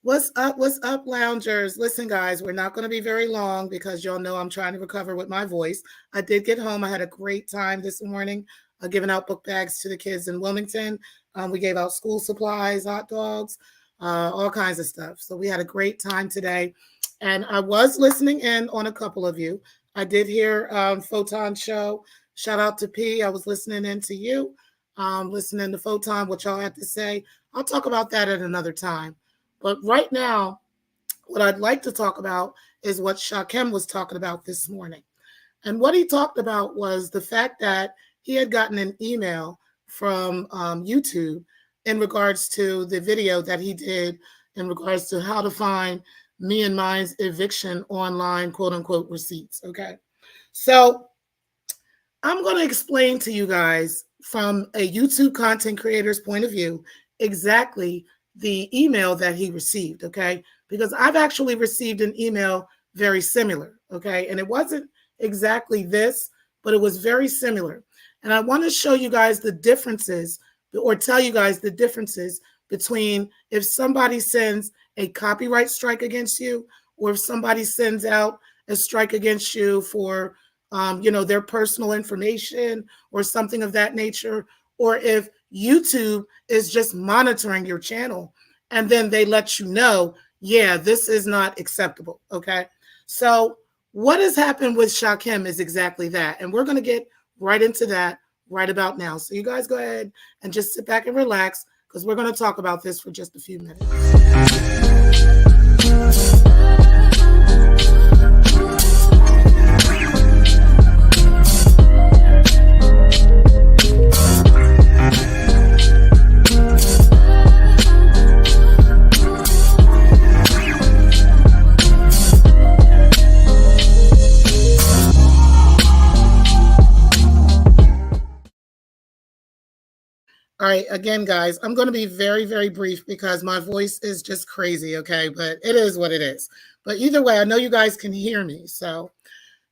What's up? What's up, loungers? Listen, guys, we're not going to be very long because y'all know I'm trying to recover with my voice. I did get home. I had a great time this morning giving out book bags to the kids in Wilmington. We gave out school supplies, hot dogs, all kinds of stuff. So we had a great time today. And I was listening in on a couple of you. I did hear Photon Show. Shout out to P. I was listening in to you, listening to Photon, what y'all had to say. I'll talk about that at another time. But right now, what I'd like to talk about is what Shakim was talking about this morning. And what he talked about was the fact that he had gotten an email from YouTube in regards to the video that he did in regards to how to find me and mine's eviction online, quote unquote, receipts. Okay. So I'm going to explain to you guys from a YouTube content creator's point of view exactly the email that he received, okay? Because I've actually received an email very similar, okay? And it wasn't exactly this, but it was very similar. And I want to show you guys the differences or tell you guys the differences between if somebody sends a copyright strike against you or if somebody sends out a strike against you for their personal information or something of that nature, or if YouTube is just monitoring your channel and then they let you know, yeah, this is not acceptable. Okay. So what has happened with Shakim is exactly that. And we're going to get right into that right about now. So you guys go ahead and just sit back and relax because we're going to talk about this for just a few minutes. All right, again, guys, I'm going to be very, very brief because my voice is just crazy, okay? But it is what it is. But either way, I know you guys can hear me. So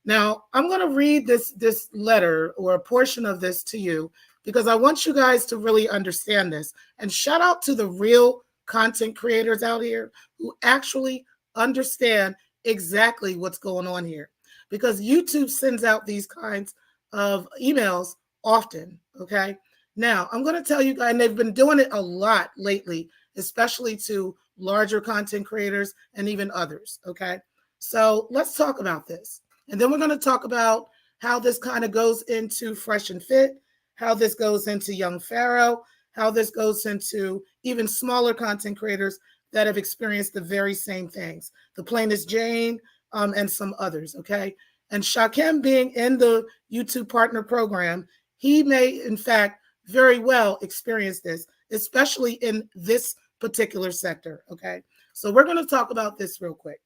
now I'm going to read this letter or a portion of this to you because I want you guys to really understand this. And shout out to the real content creators out here who actually understand exactly what's going on here. Because YouTube sends out these kinds of emails often, okay? Now, I'm going to tell you guys, and they've been doing it a lot lately, especially to larger content creators and even others, okay? So let's talk about this. And then we're going to talk about how this kind of goes into Fresh and Fit, how this goes into Young Pharaoh, how this goes into even smaller content creators that have experienced the very same things. The Plainest Jane and some others, okay? And Shakim being in the YouTube Partner Program, he may, in fact, very well experience this, especially in this particular sector, okay? So we're going to talk about this real quick.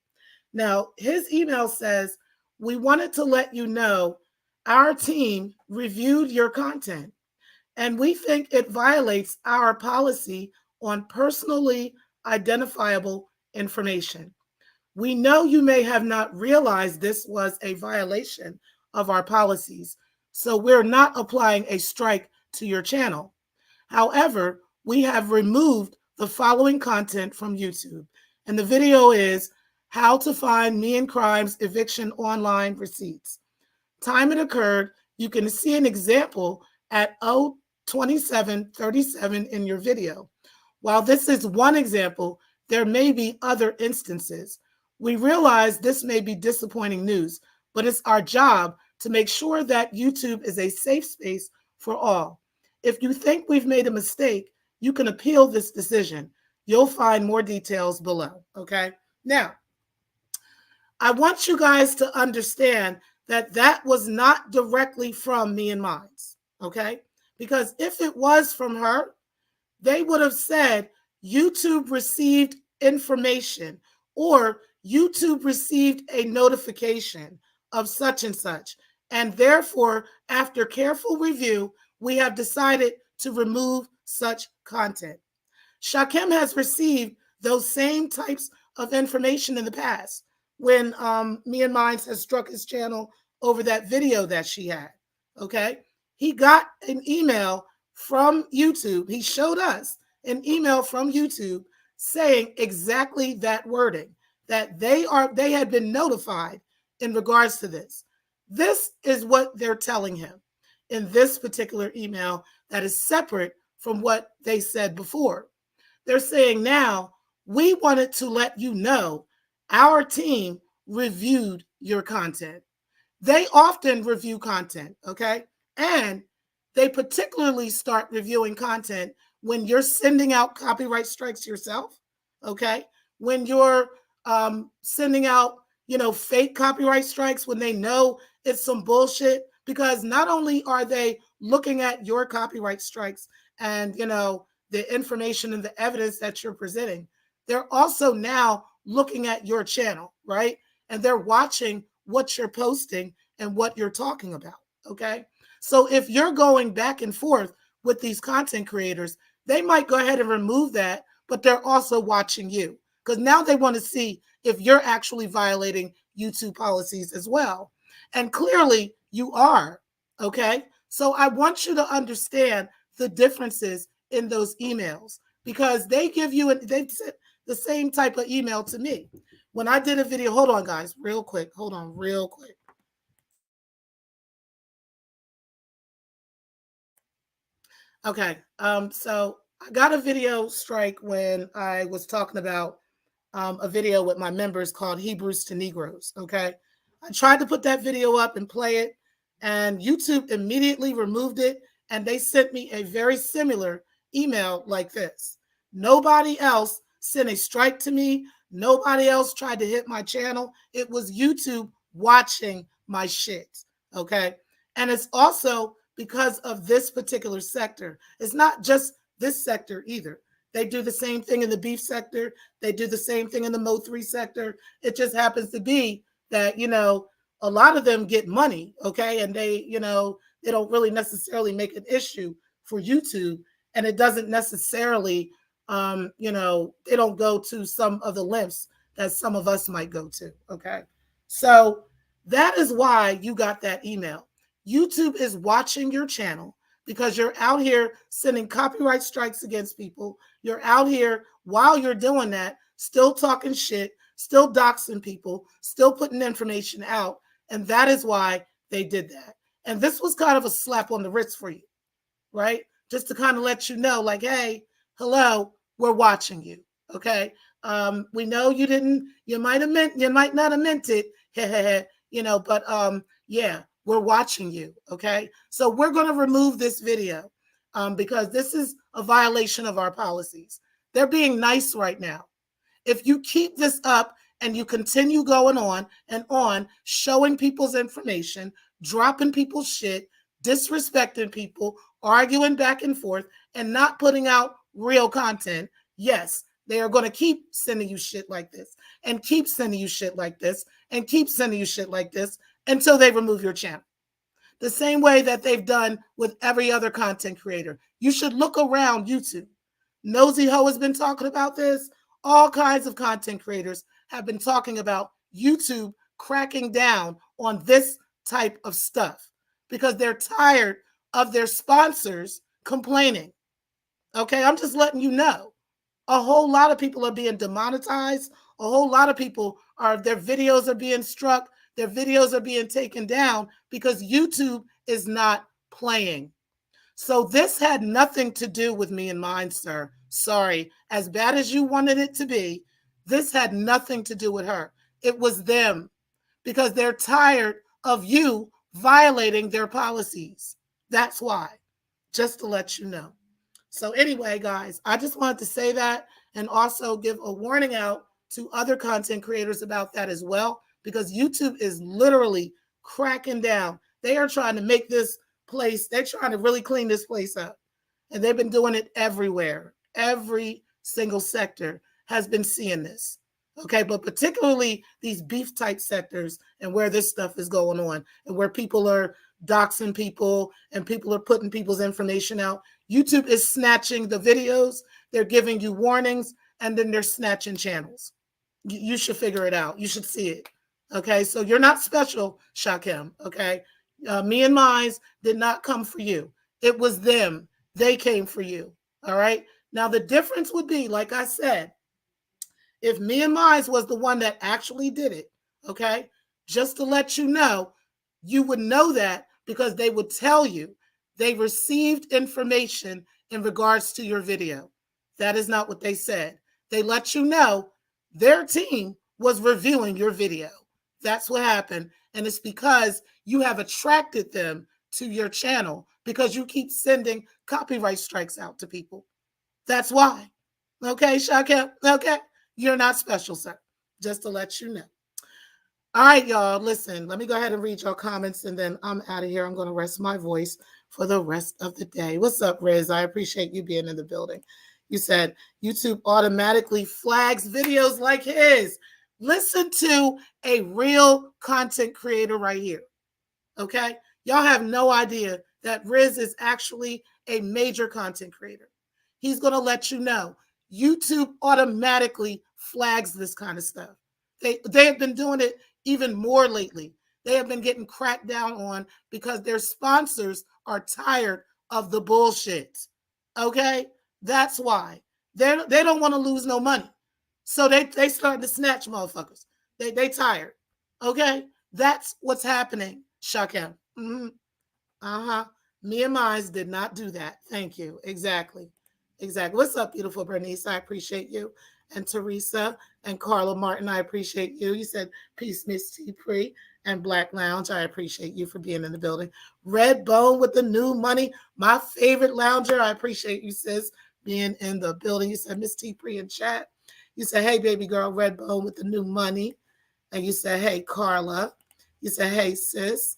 Now, his email says, we wanted to let you know our team reviewed your content, and we think it violates our policy on personally identifiable information. We know you may have not realized this was a violation of our policies, so we're not applying a strike to your channel. However, we have removed the following content from YouTube, and the video is how to find Me and Crime's eviction online receipts. Time it occurred, you can see an example at 02737 in your video. While this is one example, there may be other instances. We realize this may be disappointing news, but it's our job to make sure that YouTube is a safe space for all. If you think we've made a mistake, you can appeal this decision. You'll find more details below, okay? Now, I want you guys to understand that that was not directly from Me and Mine's, okay? Because if it was from her, they would have said YouTube received information or YouTube received a notification of such and such. And therefore, after careful review, we have decided to remove such content. Shakim has received those same types of information in the past when Me and Mine's has struck his channel over that video that she had, okay? He got an email from YouTube. He showed us an email from YouTube saying exactly that wording, that they had been notified in regards to this. This is what they're telling him in this particular email that is separate from what they said before. They're saying now, we wanted to let you know our team reviewed your content. They often review content, okay? And they particularly start reviewing content when you're sending out copyright strikes yourself, okay? When you're sending out, fake copyright strikes, when they know it's some bullshit, because not only are they looking at your copyright strikes and, the information and the evidence that you're presenting, they're also now looking at your channel, right? And they're watching what you're posting and what you're talking about, okay? So if you're going back and forth with these content creators, they might go ahead and remove that, but they're also watching you because now they want to see if you're actually violating YouTube policies as well. And clearly you are, okay? So I want you to understand the differences in those emails because they give you, they've sent the same type of email to me. When I did a video, hold on guys, real quick, hold on real quick. Okay, so I got a video strike when I was talking about a video with my members called Hebrews to Negroes, okay? I tried to put that video up and play it, and YouTube immediately removed it, and they sent me a very similar email like this. Nobody else sent a strike to me. Nobody else tried to hit my channel. It was YouTube watching my shit, okay? And it's also because of this particular sector. It's not just this sector either. They do the same thing in the beef sector. They do the same thing in the Mo3 sector. It just happens to be that, a lot of them get money, okay? And they don't really necessarily make an issue for YouTube. And it doesn't necessarily, they don't go to some of the lengths that some of us might go to, okay? So that is why you got that email. YouTube is watching your channel because you're out here sending copyright strikes against people. You're out here while you're doing that, still talking shit, still doxing people, still putting information out. And that is why they did that. And this was kind of a slap on the wrist for you, right? Just to kind of let you know, like, hey, hello, we're watching you. Okay. We know you might not have meant it, but yeah, we're watching you, okay? So we're going to remove this video because this is a violation of our policies. They're being nice right now. If you keep this up and you continue going on and on, showing people's information, dropping people's shit, disrespecting people, arguing back and forth, and not putting out real content, yes, they are going to keep sending you shit like this and keep sending you shit like this and keep sending you shit like this until they remove your channel. The same way that they've done with every other content creator. You should look around YouTube. Nosy Ho has been talking about this. All kinds of content creators have been talking about YouTube cracking down on this type of stuff because they're tired of their sponsors complaining. Okay, I'm just letting you know. A whole lot of people are being demonetized. A whole lot of people their videos are being struck. Their videos are being taken down because YouTube is not playing. So this had nothing to do with me and mine, sir. Sorry. As bad as you wanted it to be, this had nothing to do with her. It was them because they're tired of you violating their policies. That's why. Just to let you know. So anyway, guys, I just wanted to say that and also give a warning out to other content creators about that as well, because YouTube is literally cracking down. They are trying to make this place, they're trying to really clean this place up. And they've been doing it everywhere. Every single sector has been seeing this. Okay, but particularly these beef type sectors and where this stuff is going on and where people are doxing people and people are putting people's information out. YouTube is snatching the videos. They're giving you warnings and then they're snatching channels. You should figure it out. You should see it. Okay, so you're not special, Shakim. Okay, me and MINEZ did not come for you. It was them. They came for you. All right. Now the difference would be, like I said, If me and Mines was the one that actually did it, okay, just to let you know, you would know that because they would tell you they received information in regards to your video. That is not what they said. They let you know their team was reviewing your video. That's what happened. And it's because you have attracted them to your channel because you keep sending copyright strikes out to people. That's why. Okay, Shakim? Okay. You're not special, sir. Just to let you know. All right, y'all. Listen, let me go ahead and read your comments and then I'm out of here. I'm going to rest my voice for the rest of the day. What's up, Riz? I appreciate you being in the building. You said YouTube automatically flags videos like his. Listen to a real content creator right here. Okay? Y'all have no idea that Riz is actually a major content creator. He's going to let you know YouTube automatically flags this kind of stuff. They have been doing it even more lately. They have been getting cracked down on because their sponsors are tired of the bullshit. Okay? That's why. They don't want to lose no money. So they starting to snatch motherfuckers. They tired. Okay? That's what's happening, Shakim. Me and Mines did not do that. Thank you. Exactly. What's up, beautiful Bernice? I appreciate you. And Teresa and Carla Martin, I appreciate you. You said peace, Miss T. Pre and Black Lounge. I appreciate you for being in the building. Red Bone with the new money. My favorite lounger. I appreciate you, sis, being in the building. You said Miss T. Pre in chat. You said, hey, baby girl, Red Bone with the new money. And you said, hey, Carla. You said, hey, sis.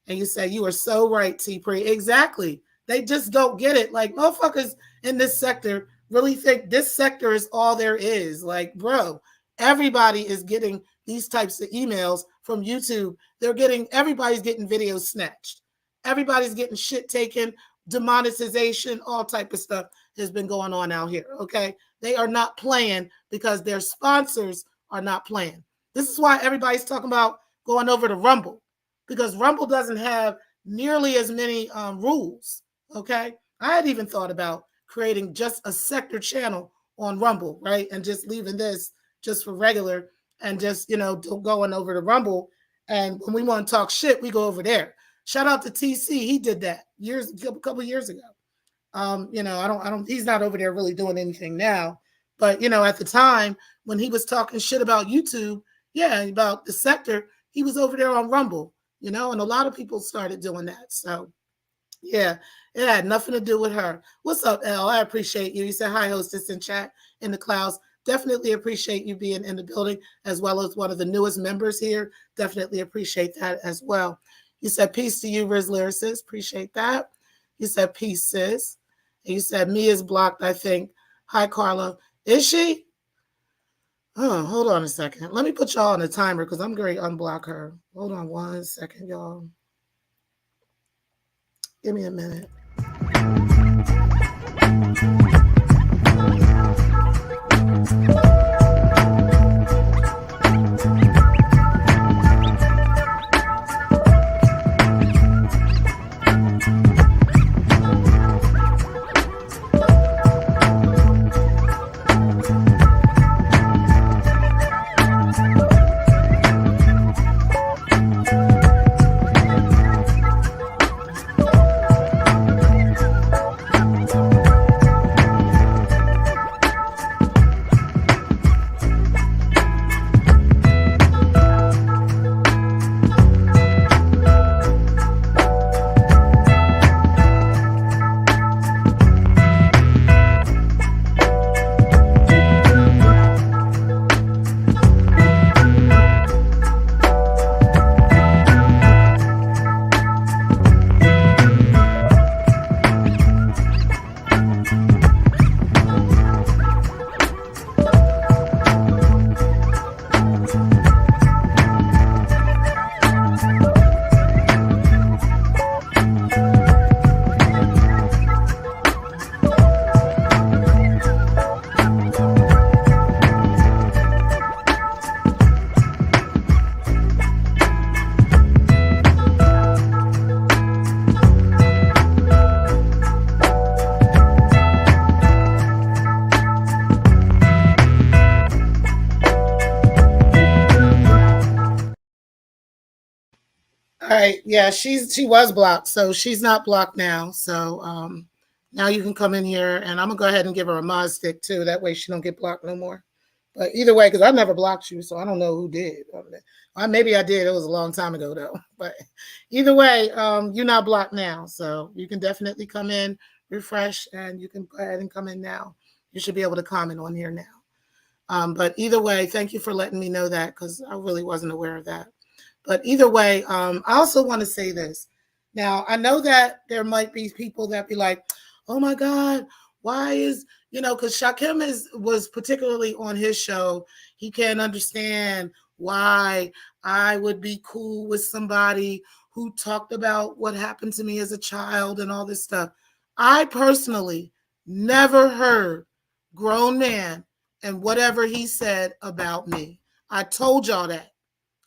And you said, you are so right, T. Pre. Exactly. They just don't get it. Like, motherfuckers in this sector really think this sector is all there is. Like, bro, everybody is getting these types of emails from YouTube. Everybody's getting videos snatched. Everybody's getting shit taken, demonetization, all type of stuff has been going on out here, okay? They are not playing because their sponsors are not playing. This is why everybody's talking about going over to Rumble, because Rumble doesn't have nearly as many rules, okay? I had even thought about creating just a sector channel on Rumble, right? And just leaving this just for regular and just, going over to Rumble. And when we want to talk shit, we go over there. Shout out to TC. He did that a couple years ago. He's not over there really doing anything now. But, at the time when he was talking shit about YouTube, about the sector, he was over there on Rumble, and a lot of people started doing that. So, yeah, it had nothing to do with her. What's up, Elle? I appreciate you. You said hi, hostess in chat in the clouds. Definitely appreciate you being in the building as well as one of the newest members here. Definitely appreciate that as well. You said peace to you, Riz Lyricist. Appreciate that. You said peace, sis. And you said me is blocked, I think. Hi, Carla. Is she? Oh, hold on a second. Let me put y'all on a timer because I'm going to unblock her. Hold on 1 second, y'all. Give me a minute. right. Yeah, she was blocked, so she's not blocked now. So now you can come in here, and I'm gonna go ahead and give her a mod stick too. That way she don't get blocked no more. But either way, because I never blocked you, so I don't know who did. Maybe I did. It was a long time ago though. But either way, you're not blocked now, so you can definitely come in, refresh, and you can go ahead and come in now. You should be able to comment on here now. But either way, thank you for letting me know that because I really wasn't aware of that. But either way, I also want to say this. Now, I know that there might be people that be like, oh my God, why is, because Shakim was particularly on his show. He can't understand why I would be cool with somebody who talked about what happened to me as a child and all this stuff. I personally never heard grown man and whatever he said about me. I told y'all that.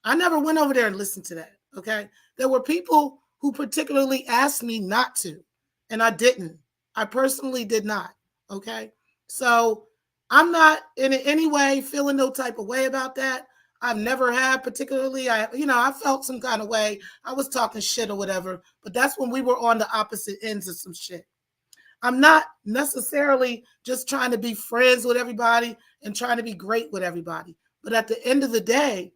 I never went over there and listened to that. Okay. There were people who particularly asked me not to, and I didn't. I personally did not. Okay. So I'm not in any way feeling no type of way about that. I've never had particularly, I felt some kind of way. I was talking shit or whatever, but that's when we were on the opposite ends of some shit. I'm not necessarily just trying to be friends with everybody and trying to be great with everybody. But at the end of the day,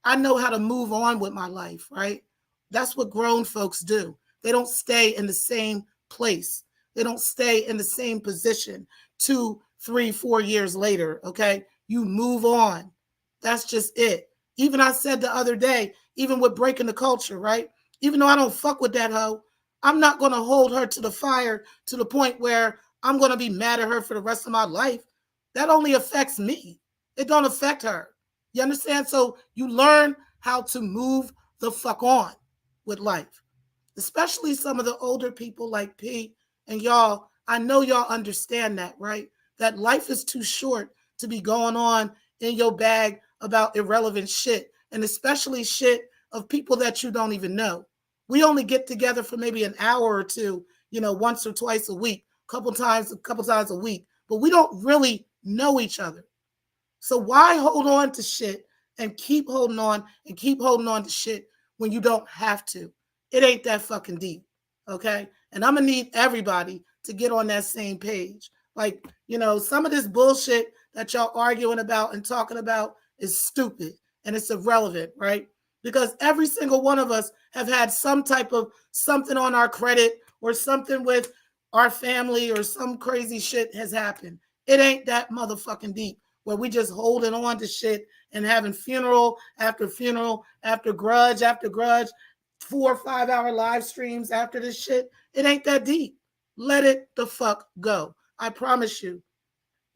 I know how to move on with my life, right? That's what grown folks do. They don't stay in the same place. They don't stay in the same position 2, 3, 4 years later, okay? You move on. That's just it. Even I said the other day, even with breaking the culture, right? Even though I don't fuck with that hoe, I'm not going to hold her to the fire to the point where I'm going to be mad at her for the rest of my life. That only affects me. It don't affect her. You understand? So you learn how to move the fuck on with life, especially some of the older people like P and y'all. I know y'all understand that, right? That life is too short to be going on in your bag about irrelevant shit, and especially shit of people that you don't even know. We only get together for maybe an hour or two, once or twice a week, a couple times a week, but we don't really know each other. So why hold on to shit and keep holding on to shit when you don't have to? It ain't that fucking deep, okay? And I'm gonna need everybody to get on that same page. Like, some of this bullshit that y'all arguing about and talking about is stupid and it's irrelevant, right? Because every single one of us have had some type of something on our credit or something with our family or some crazy shit has happened. It ain't that motherfucking deep where we just holding on to shit and having funeral after grudge, 4 or 5 hour live streams after this shit. It ain't that deep. Let it the fuck go. I promise you,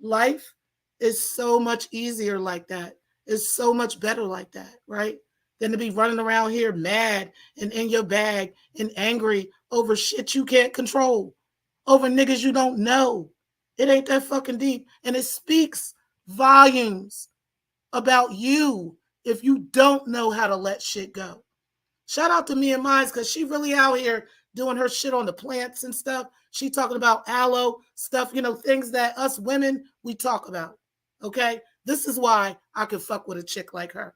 life is so much easier like that. It's so much better like that, right? Than to be running around here mad and in your bag and angry over shit you can't control, over niggas you don't know. It ain't that fucking deep. And it speaks volumes about you if you don't know how to let shit go. Shout out to me and MINEZ because she really out here doing her shit on the plants and stuff. She talking about aloe stuff, things that us women, we talk about. Okay? This is why I could fuck with a chick like her.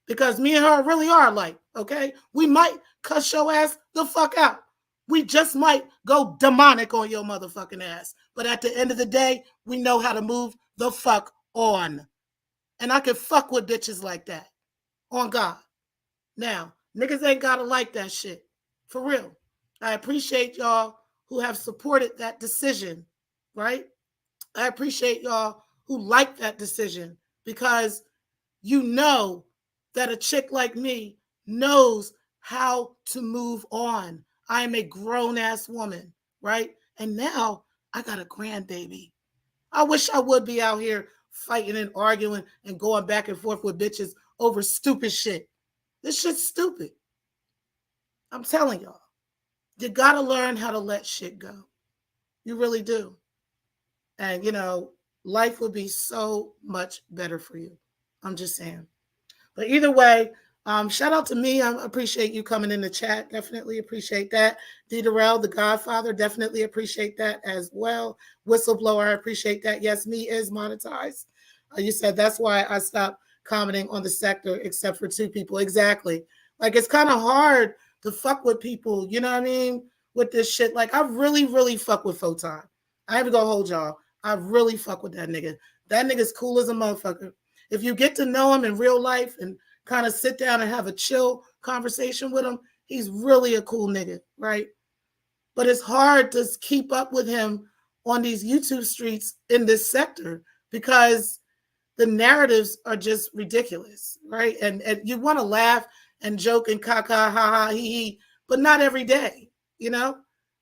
Because me and her really are alike, okay? We might cuss your ass the fuck out. We just might go demonic on your motherfucking ass. But at the end of the day, we know how to move the fuck on. And I can fuck with bitches like that. On God. Now, niggas ain't gotta like that shit. For real. I appreciate y'all who have supported that decision, right? I appreciate y'all who like that decision because you know that a chick like me knows how to move on. I am a grown-ass woman, right? And now I got a grandbaby. I wish I would be out here fighting and arguing and going back and forth with bitches over stupid shit. This shit's stupid. I'm telling y'all. You gotta learn how to let shit go. You really do. And, life would be so much better for you. I'm just saying. But either way, shout out to me. I appreciate you coming in the chat. Definitely appreciate that. D. Darrell, the Godfather, definitely appreciate that as well. Whistleblower, I appreciate that. Yes, me is monetized. You said that's why I stopped commenting on the sector except for 2 people. Exactly. Like, it's kind of hard to fuck with people, you know what I mean? With this shit. Like, I really, really fuck with Photon. I ain't gonna hold y'all. I really fuck with that nigga. That nigga's cool as a motherfucker. If you get to know him in real life and kind of sit down and have a chill conversation with him, he's really a cool nigga, right? But it's hard to keep up with him on these YouTube streets in this sector because the narratives are just ridiculous, right? And you want to laugh and joke and caca, ha ha, he he, but not every day, you know?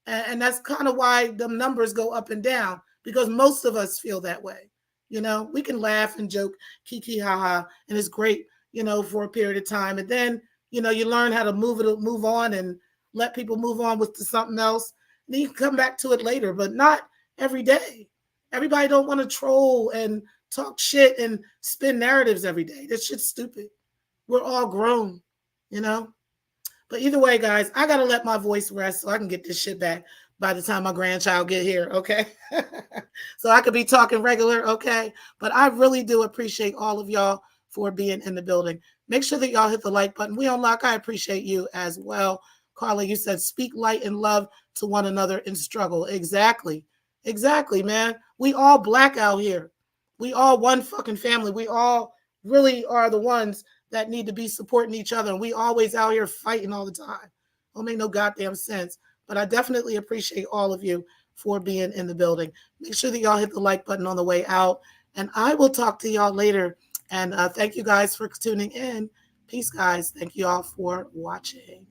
And that's kind of why the numbers go up and down, because most of us feel that way. You know, we can laugh and joke, kiki, ha ha, and it's great, you know, for a period of time. And then, you know, you learn how to move on and let people move on with something else. And then you can come back to it later, but not every day. Everybody don't want to troll and talk shit and spin narratives every day. That shit's stupid. We're all grown, you know? But either way, guys, I got to let my voice rest so I can get this shit back by the time my grandchild get here, okay? So I could be talking regular, okay? But I really do appreciate all of y'all for being in the building. Make sure that y'all hit the like button. We unlock. I appreciate you as well. Carla, you said speak light and love to one another in struggle. Exactly. Exactly, man. We all black out here. We all one fucking family. We all really are the ones that need to be supporting each other. And we always out here fighting all the time. Don't make no goddamn sense. But I definitely appreciate all of you for being in the building. Make sure that y'all hit the like button on the way out. And I will talk to y'all later. And thank you guys for tuning in. Peace, guys. Thank you all for watching.